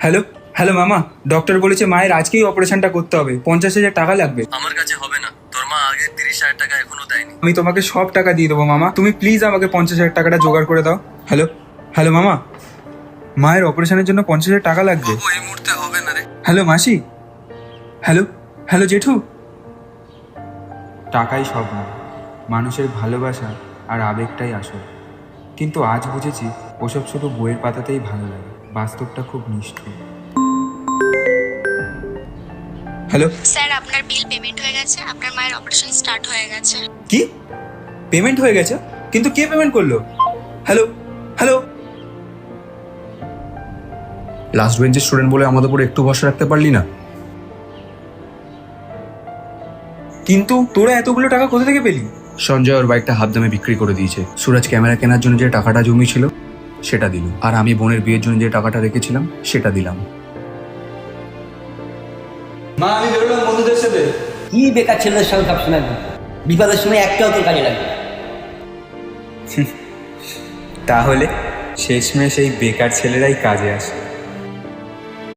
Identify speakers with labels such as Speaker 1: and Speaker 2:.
Speaker 1: Hello hello মামা, doctor বলেছে মায়ের আজকেই অপারেশনটা করতে হবে, 50,000 টাকা লাগবে।
Speaker 2: আমার কাছে হবে না, তোর মা আগে 30,000 টাকা এখনো দেয়নি।
Speaker 1: আমি তোমাকে সব টাকা দিয়ে দেবো মামা, তুমি প্লিজ আমাকে 50,000 টাকাটা জোগাড় করে দাও। হ্যালো হ্যালো মামা, মায়ের অপারেশনের জন্য 50,000 টাকা লাগবে।
Speaker 2: বাবু এই মুহূর্তে হবে না রে।
Speaker 1: হ্যালো মাসি, হ্যালো হ্যালো জেঠু। টাকাই সব না, মানুষের ভালোবাসা আর আবেগটাই আসল। কিন্তু আজ বুঝেছি ওসব শুধু বইয়ের পাতাতেই ভালো লাগে, বাস্তবটা খুব নিষ্ঠুর। হ্যালো,
Speaker 3: স্যার আপনার বিল পেমেন্ট হয়ে গেছে, আপনার মায়ের অপারেশন স্টার্ট হয়ে গেছে।
Speaker 1: কি পেমেন্ট হয়ে গেছে? কিন্তু কে পেমেন্ট করলো? Hello hello.
Speaker 2: লাস্ট বেঞ্চের স্টুডেন্ট বলে আমাদের উপর একটু ভরসা রাখতে পারলি না?
Speaker 1: কিন্তু তোরা এতগুলো টাকা কোথা থেকে পেলি?
Speaker 2: সঞ্জয় ওর বাইকটা হাফ দামে বিক্রি করে দিয়েছে। সুরজ ক্যামেরা কেনার জন্য যে টাকাটা জমিয়েছিল সেটা দিল, আর আমি বোনের বিয়ের জন্য যে টাকাটা রেখেছিলাম সেটা দিলাম।
Speaker 1: মা আমি বেরোলাম বন্ধুদের সাথে।
Speaker 4: কি বেকার ছেলেদের সঙ্গে সবসময় বিপদের সময় একটাও তোর কাজে লাগবে।
Speaker 1: তাহলে শেষমেশ এই বেকার ছেলেরাই কাজে আসে।